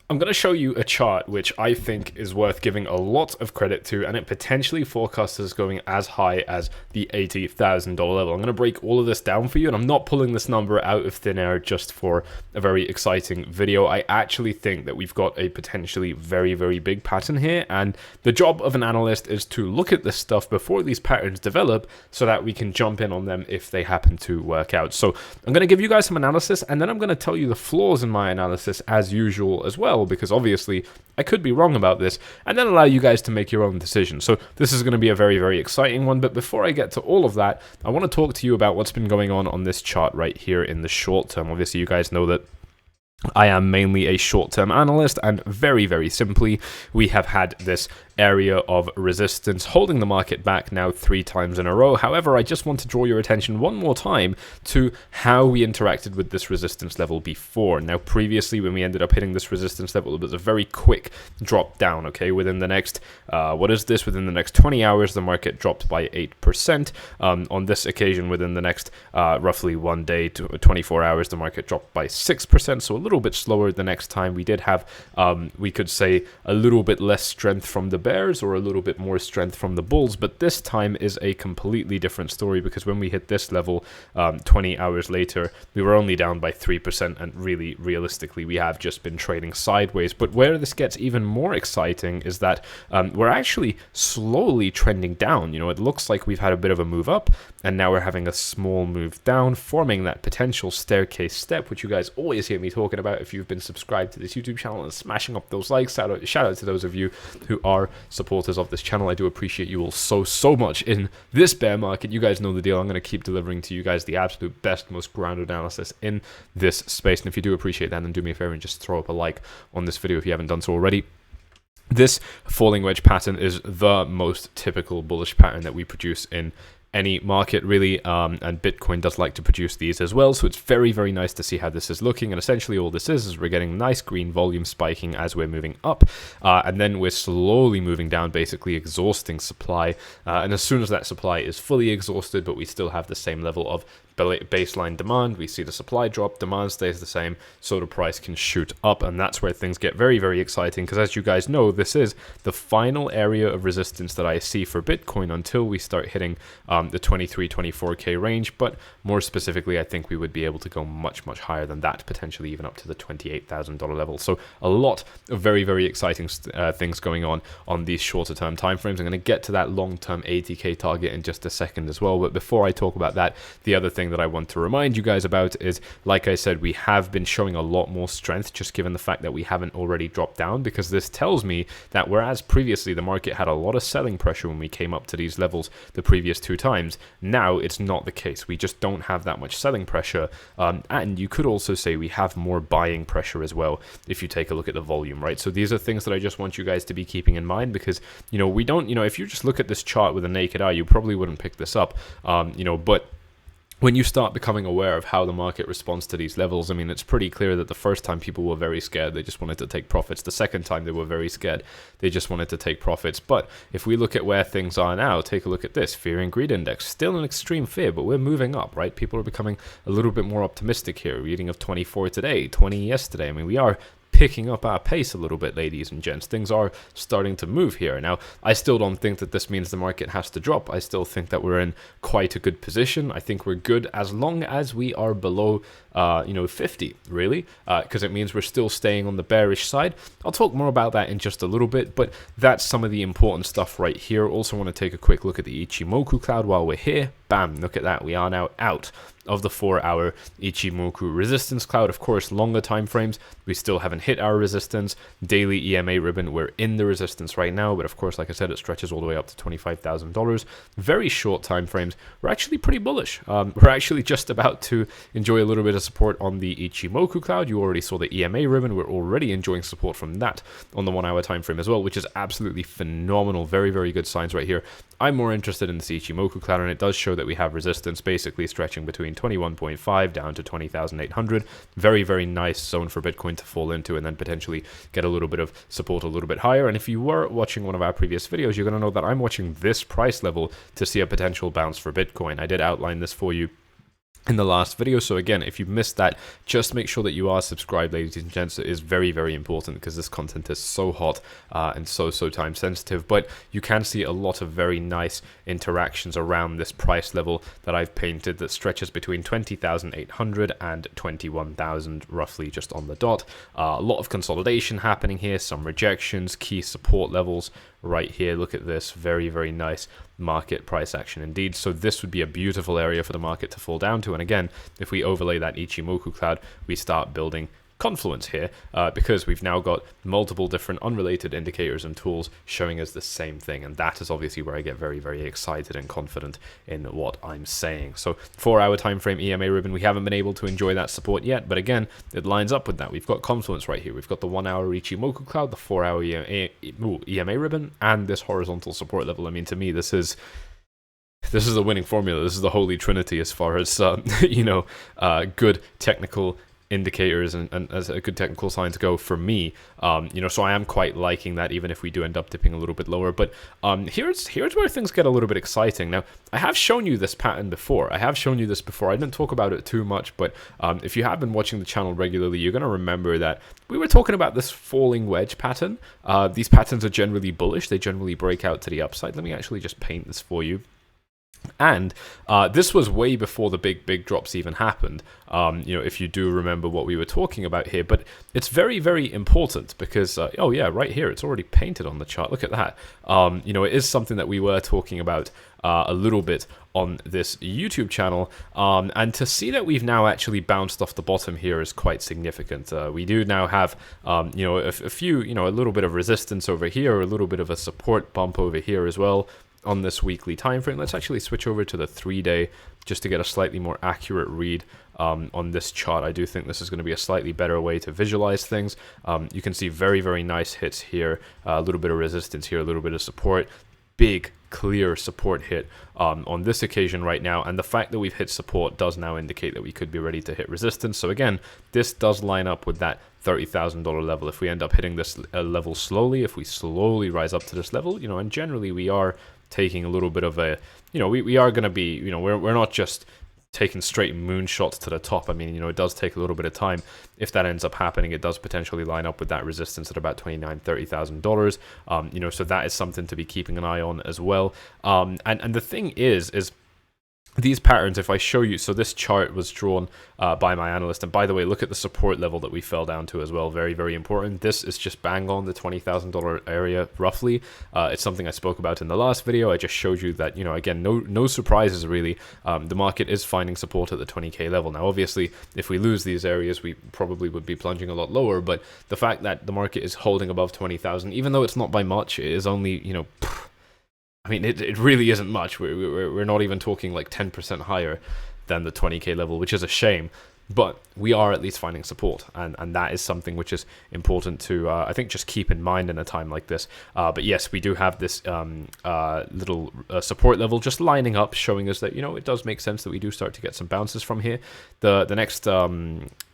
I'm going to show you a chart which I think is worth giving a lot of credit to, and it potentially forecasts us going as high as the $80,000 level. I'm going to break all of this down for you, and I'm not pulling this number out of thin air just for a very exciting video. I actually think that we've got a potentially very, very big pattern here, and the job of an analyst is to look at this stuff before these patterns develop so that we can jump in on them if they happen to work out. So I'm going to give you guys some analysis, and then I'm going to tell you the flaws in my analysis as usual as well, because obviously I could be wrong about this, and then allow you guys to make your own decision. So this is going to be a very, very exciting one. But before I get to all of that, I want to talk to you about what's been going on this chart right here in the short term. Obviously, you guys know that I am mainly a short-term analyst, and very, very simply, we have had this area of resistance holding the market back now 3 times in a row. However, I just want to draw your attention one more time to how we interacted with this resistance level before. Now, previously, when we ended up hitting this resistance level, it was a very quick drop down, okay? Within the next, within the next 20 hours, the market dropped by 8%. On this occasion, within the next roughly 1 day to 24 hours, the market dropped by 6%, so a little bit slower the next time. We did have, we could say, a little bit less strength from the bears or a little bit more strength from the bulls, but this time is a completely different story, because when we hit this level 20 hours later, we were only down by 3%, and really, realistically, we have just been trading sideways. But where this gets even more exciting is that we're actually slowly trending down. You know, it looks like we've had a bit of a move up, and now we're having a small move down, forming that potential staircase step, which you guys always hear me talking about if you've been subscribed to this YouTube channel and smashing up those likes. Shout out to those of you who are supporters of this channel. I do appreciate you all so much in this bear market. You guys know the deal. I'm going to keep delivering to you guys the absolute best, most grounded analysis in this space. And if you do appreciate that, then do me a favor and just throw up a like on this video if you haven't done so already. This falling wedge pattern is the most typical bullish pattern that we produce in any market, really, and Bitcoin does like to produce these as well, so it's very, very nice to see how this is looking. And essentially all this is we're getting nice green volume spiking as we're moving up, and then we're slowly moving down, basically exhausting supply, and as soon as that supply is fully exhausted, but we still have the same level of baseline demand, we see the supply drop, demand stays the same, so the price can shoot up. And that's where things get very, very exciting, because as you guys know, this is the final area of resistance that I see for Bitcoin until we start hitting the 24K range. But more specifically, I think we would be able to go much higher than that, potentially even up to the $28,000 level. So a lot of very, very exciting things going on these shorter term timeframes. I'm going to get to that long-term 80K target in just a second as well. But before I talk about that, the other thing that I want to remind you guys about is, like I said, we have been showing a lot more strength, just given the fact that we haven't already dropped down, because this tells me that whereas previously the market had a lot of selling pressure when we came up to these levels the previous 2 times, now it's not the case. We just don't have that much selling pressure, and you could also say we have more buying pressure as well if you take a look at the volume, right? So these are things that I just want you guys to be keeping in mind, because, you know, we don't, you know, if you just look at this chart with a naked eye, you probably wouldn't pick this up, you know, but when you start becoming aware of how the market responds to these levels, I mean, it's pretty clear that the first time people were very scared, they just wanted to take profits. The second time they were very scared, they just wanted to take profits. But if we look at where things are now, take a look at this fear and greed index, still an extreme fear, but we're moving up, right? People are becoming a little bit more optimistic here. Reading of 24 today, 20 yesterday. I mean, we are picking up our pace a little bit, ladies and gents. Things are starting to move here. Now, I still don't think that this means the market has to drop. I still think that we're in quite a good position. I think we're good as long as we are below, 50, really, because it means we're still staying on the bearish side. I'll talk more about that in just a little bit, but that's some of the important stuff right here. Also want to take a quick look at the Ichimoku cloud while we're here. Bam, look at that. We are now out of the 4-hour Ichimoku resistance cloud. Of course, longer time frames, we still haven't hit our resistance. Daily EMA ribbon, we're in the resistance right now, but of course, like I said, it stretches all the way up to $25,000. Very short time frames, we're actually pretty bullish. We're actually just about to enjoy a little bit of support on the Ichimoku cloud. You already saw the EMA ribbon. We're already enjoying support from that on the 1-hour time frame as well, which is absolutely phenomenal. Very, very good signs right here. I'm more interested in the Ichimoku cloud, and it does show that we have resistance basically stretching between 21.5 down to 20,800. Very, very nice zone for Bitcoin to fall into and then potentially get a little bit of support a little bit higher. And if you were watching one of our previous videos, you're going to know that I'm watching this price level to see a potential bounce for Bitcoin. I did outline this for you in the last video. So again, if you missed that, just make sure that you are subscribed, ladies and gents. It is very, very important because this content is so hot and so time sensitive. But you can see a lot of very nice interactions around this price level that I've painted that stretches between 20,800 and 21,000 roughly, just on the dot. A lot of consolidation happening here, some rejections, key support levels right here. Look at this, very nice market price action indeed. So this would be a beautiful area for the market to fall down to. And again, if we overlay that Ichimoku cloud, we start building confluence here because we've now got multiple different unrelated indicators and tools showing us the same thing, and that is obviously where I get very excited and confident in what I'm saying. So 4-hour time frame EMA ribbon, we haven't been able to enjoy that support yet, but again, it lines up with that. We've got confluence right here, we've got the 1-hour Ichimoku cloud, the 4-hour EMA ribbon, and this horizontal support level. I mean, to me, this is the winning formula. This is the holy trinity as far as good technical indicators and as a good technical signs go for me. So I am quite liking that, even if we do end up dipping a little bit lower. But here's where things get a little bit exciting. Now, I have shown you this pattern before. I didn't talk about it too much, but if you have been watching the channel regularly, you're going to remember that we were talking about this falling wedge pattern. These patterns are generally bullish. They generally break out to the upside. Let me actually just paint this for you. And this was way before the big drops even happened, if you do remember what we were talking about here. But it's very important because, oh yeah, right here, it's already painted on the chart. Look at that. It is something that we were talking about a little bit on this YouTube channel. And to see that we've now actually bounced off the bottom here is quite significant. We do now have, a little bit of resistance over here, a little bit of a support bump over here as well on this weekly time frame. Let's actually switch over to the 3-day just to get a slightly more accurate read on this chart. I do think this is going to be a slightly better way to visualize things. You can see very nice hits here, a little bit of resistance here, a little bit of support, big clear support hit on this occasion right now, and the fact that we've hit support does now indicate that we could be ready to hit resistance. So again, this does line up with that $30,000 level. If we end up hitting this level slowly, if we slowly rise up to this level, and generally we are taking a little bit of a, we are going to be, we're not just taking straight moonshots to the top. I mean, it does take a little bit of time. If that ends up happening, it does potentially line up with that resistance at about $29,000-$30,000. So that is something to be keeping an eye on as well. And the thing is these patterns, if I show you, so this chart was drawn by my analyst, and by the way, look at the support level that we fell down to as well. Very important. This is just bang on the $20,000 area roughly. It's something I spoke about in the last video. I just showed you that, again, no surprises really. The market is finding support at the 20K level. Now, obviously, if we lose these areas, we probably would be plunging a lot lower, but the fact that the market is holding above 20,000, even though it's not by much, it is only, I mean, it really isn't much. We're not even talking like 10% higher than the 20K level, which is a shame. But we are at least finding support, and that is something which is important to, I think, just keep in mind in a time like this. But yes, we do have this little support level just lining up, showing us that, it does make sense that we do start to get some bounces from here. The next,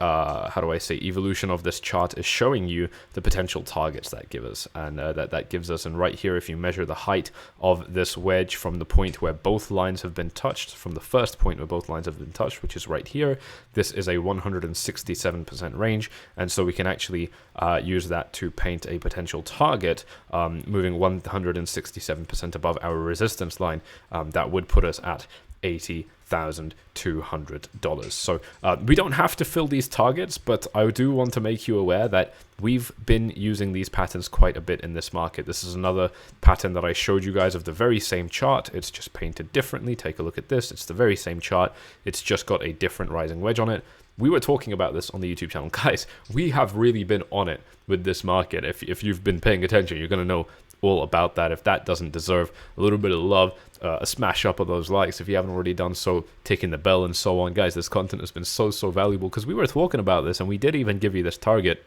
evolution of this chart is showing you the potential targets that give us, and that gives us, and right here, if you measure the height of this wedge from the point where both lines have been touched, from the first point where both lines have been touched, which is right here, this is a 167% range, and so we can actually use that to paint a potential target moving 167% above our resistance line. That would put us at $80,200. So we don't have to fill these targets, but I do want to make you aware that we've been using these patterns quite a bit in this market. This is another pattern that I showed you guys of the very same chart. It's just painted differently. Take a look at this. It's the very same chart. It's just got a different rising wedge on it. We were talking about this on the YouTube channel. Guys, we have really been on it with this market. If you've been paying attention, you're going to know all about that. If that doesn't deserve a little bit of love, a smash up of those likes if you haven't already done so, ticking the bell and so on. Guys, this content has been so valuable because we were talking about this, and we did even give you this target,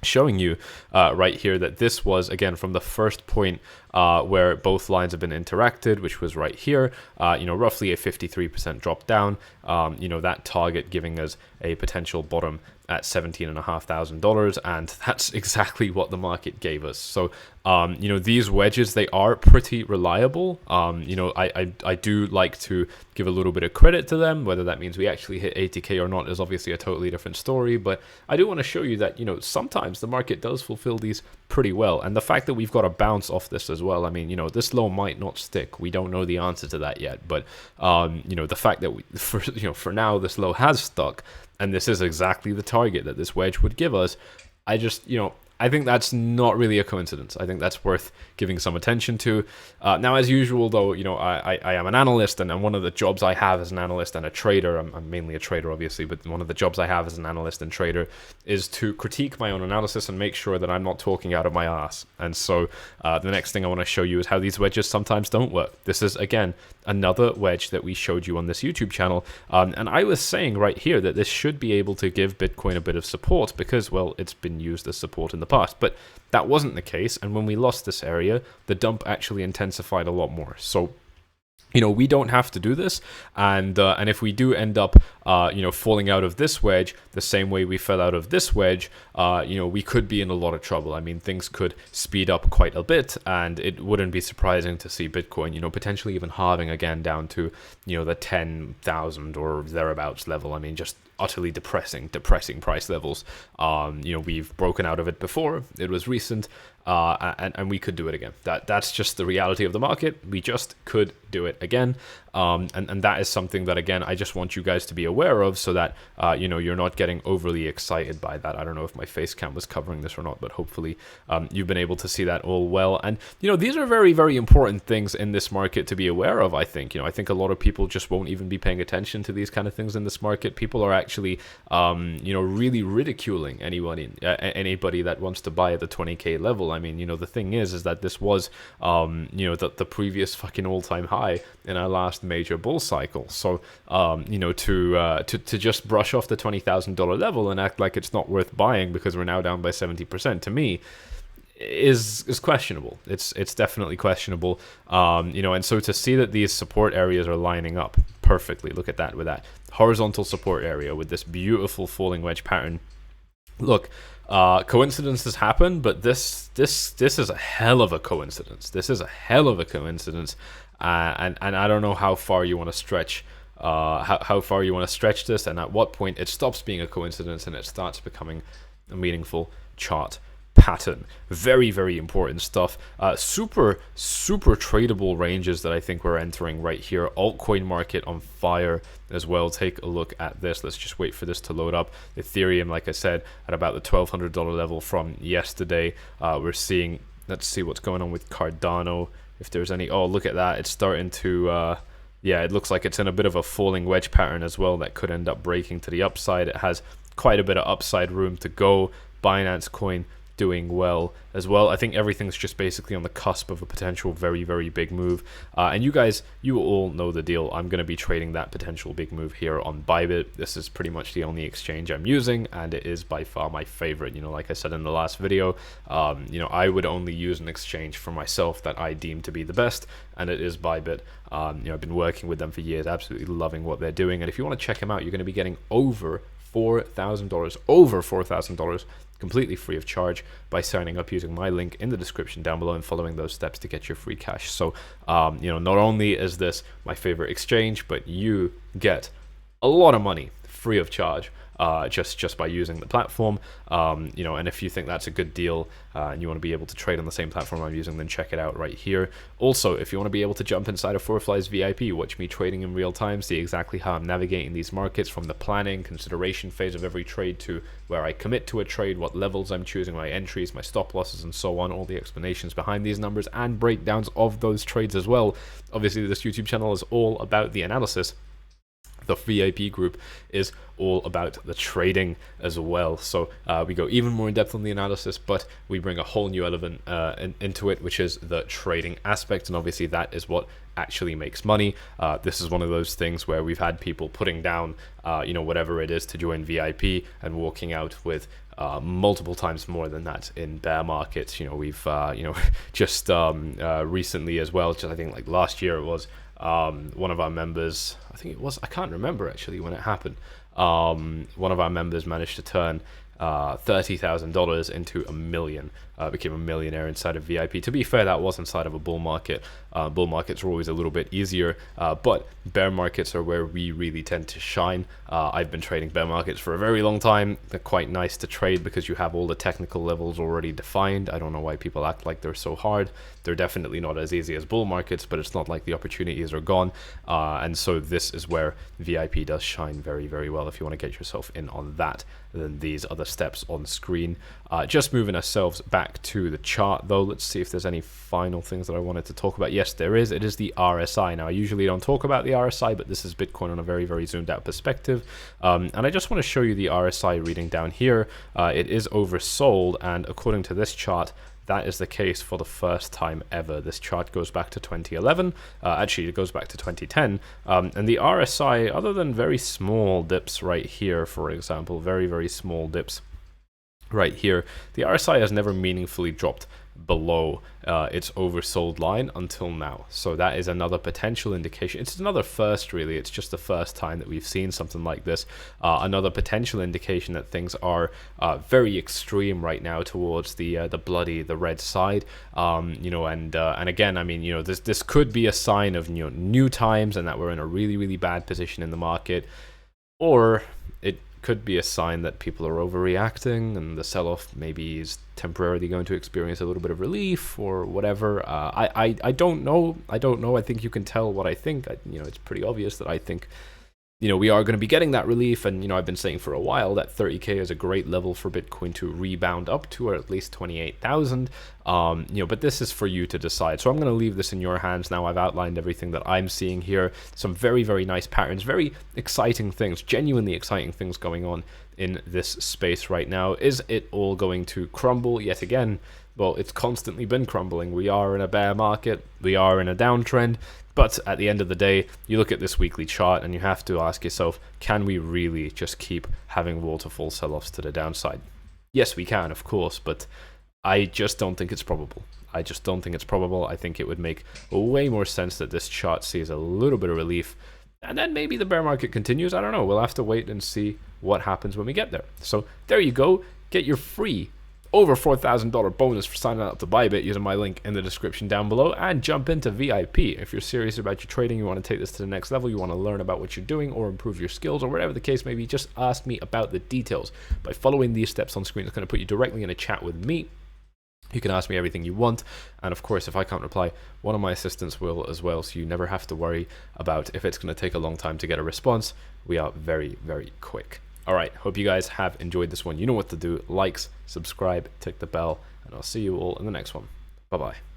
showing you right here that this was, again, from the first point where both lines have been interacted, which was right here, roughly a 53% drop down, that target giving us a potential bottom at $17,500, and that's exactly what the market gave us. So you know, these wedges, they are pretty reliable. You know, I do like to give a little bit of credit to them. Whether that means we actually hit 80k or not is obviously a totally different story, but I do want to show you that, you know, sometimes the market does fulfill these pretty well. And the fact that we've got a bounce off this as well, I mean, you know, this low might not stick. We don't know the answer to that yet, but you know, the fact that for now this low has stuck, and this is exactly the target that this wedge would give us, I just, you know, I think that's not really a coincidence. I think that's worth giving some attention to. Now, as usual, though, you know, I am an analyst, and one of the jobs I have as an analyst and a trader, I'm mainly a trader, obviously, but one of the jobs I have as an analyst and trader is to critique my own analysis and make sure that I'm not talking out of my ass. And so the next thing I want to show you is how these wedges sometimes don't work. This is, again, another wedge that we showed you on this YouTube channel. And I was saying right here that this should be able to give Bitcoin a bit of support because, well, it's been used as support in the past. But that wasn't the case. And when we lost this area, the dump actually intensified a lot more. So, you know, we don't have to do this, and if we do end up, you know, falling out of this wedge the same way we fell out of this wedge, you know, we could be in a lot of trouble. I mean, things could speed up quite a bit, and it wouldn't be surprising to see Bitcoin, you know, potentially even halving again down to, you know, the 10,000 or thereabouts level. I mean, just utterly depressing price levels. You know, we've broken out of it before. It was recent. And we could do it again. That's just the reality of the market. We just could do it again. And that is something that, again, I just want you guys to be aware of so that, you know, you're not getting overly excited by that. I don't know if my face cam was covering this or not, but hopefully you've been able to see that all well. And, you know, these are very, very important things in this market to be aware of, I think. You know, I think a lot of people just won't even be paying attention to these kind of things in this market. People are actually, you know, really ridiculing anybody that wants to buy at the 20k level. I mean, you know, the thing is that this was, you know, the previous fucking all-time high in our last major bull cycle. So, you know, to just brush off the $20,000 level and act like it's not worth buying because we're now down by 70%, to me, is questionable. It's definitely questionable. You know, and so to see that these support areas are lining up perfectly, look at that, with that horizontal support area with this beautiful falling wedge pattern. Look, coincidences happen, but this is a hell of a coincidence. This is a hell of a coincidence, and I don't know how far you want to stretch, how far you want to stretch this, and at what point it stops being a coincidence and it starts becoming a meaningful chart pattern. Very, very important stuff. Super tradable ranges that I think we're entering right here. Altcoin market on fire as well. Take a look at this. Let's just wait for this to load up. Ethereum, like I said, at about the $1,200 level from yesterday. We're seeing, let's see what's going on with Cardano, if there's any. Oh, look at that. It's starting to yeah, it looks like it's in a bit of a falling wedge pattern as well that could end up breaking to the upside. It has quite a bit of upside room to go. Binance coin doing well as well. I think everything's just basically on the cusp of a potential very, very big move. And you guys, you all know the deal. I'm going to be trading that potential big move here on Bybit. This is pretty much the only exchange I'm using, and it is by far my favorite. You know, like I said in the last video, you know, I would only use an exchange for myself that I deem to be the best, and it is Bybit. You know, I've been working with them for years, absolutely loving what they're doing. And if you want to check them out, you're going to be getting over $4,000 completely free of charge by signing up using my link in the description down below and following those steps to get your free cash. So you know, not only is this my favorite exchange, but you get a lot of money free of charge just by using the platform. You know, and if you think that's a good deal and you want to be able to trade on the same platform I'm using, then check it out right here. Also, if you want to be able to jump inside of 𝗓𝗡ly's VIP, watch me trading in real time, see exactly how I'm navigating these markets from the planning, consideration phase of every trade to where I commit to a trade, what levels I'm choosing, my entries, my stop losses, and so on, all the explanations behind these numbers and breakdowns of those trades as well. Obviously, this YouTube channel is all about the analysis. The VIP group is all about the trading as well. So we go even more in depth on the analysis, but we bring a whole new element into it, which is the trading aspect. And obviously that is what actually makes money. This is one of those things where we've had people putting down, you know, whatever it is to join VIP and walking out with multiple times more than that in bear markets. You know, we've, you know, just recently as well, just I think like last year it was, one of our members, I think it was, I can't remember actually when it happened, one of our members managed to turn $30,000 into $1 million, became a millionaire inside of VIP. To be fair, that was inside of a bull market. Bull markets are always a little bit easier, but bear markets are where we really tend to shine. I've been trading bear markets for a very long time. They're quite nice to trade because you have all the technical levels already defined. I don't know why people act like they're so hard. They're definitely not as easy as bull markets, but it's not like the opportunities are gone. And so this is where VIP does shine very, very well. If you want to get yourself in on that, then these are the steps on screen. Just moving ourselves back to the chart though, let's see if there's any final things that I wanted to talk about. Yes, there is. It is the RSI. Now, I usually don't talk about the RSI, but this is Bitcoin on a very, very zoomed out perspective. And I just want to show you the RSI reading down here. It is oversold, and according to this chart, that is the case for the first time ever. This chart goes back to 2011. Actually, it goes back to 2010. And the RSI, other than very small dips right here, for example, very, very small dips right here, the RSI has never meaningfully dropped below its oversold line until now. So that is another potential indication. It's another first, really. It's just the first time that we've seen something like this. Another potential indication that things are very extreme right now towards the red side. You know, and again, I mean, you know, this could be a sign of, you know, new times and that we're in a really, really bad position in the market, or it could be a sign that people are overreacting and the sell-off maybe is temporarily going to experience a little bit of relief or whatever. I don't know. I think you can tell what I think. You know, it's pretty obvious that I think, you know, we are going to be getting that relief. And, you know, I've been saying for a while that 30K is a great level for Bitcoin to rebound up to, or at least 28,000. You know, but this is for you to decide. So I'm going to leave this in your hands now. I've outlined everything that I'm seeing here. Some very, very nice patterns, very exciting things, genuinely exciting things going on in this space right now. Is it all going to crumble yet again? Well, it's constantly been crumbling. We are in a bear market. We are in a downtrend. But at the end of the day, you look at this weekly chart and you have to ask yourself, can we really just keep having waterfall sell-offs to the downside? Yes, we can, of course, but I just don't think it's probable. I just don't think it's probable. I think it would make way more sense that this chart sees a little bit of relief, and then maybe the bear market continues. I don't know. We'll have to wait and see what happens when we get there. So there you go. Get your free over $4,000 bonus for signing up to Bybit using my link in the description down below, and jump into VIP. If you're serious about your trading, you want to take this to the next level, you want to learn about what you're doing or improve your skills or whatever the case may be, just ask me about the details. By following these steps on screen, it's going to put you directly in a chat with me. You can ask me everything you want, and of course, if I can't reply, one of my assistants will as well, so you never have to worry about if it's going to take a long time to get a response. We are very, very quick. All right, hope you guys have enjoyed this one. You know what to do. Likes, subscribe, tick the bell, and I'll see you all in the next one. Bye-bye.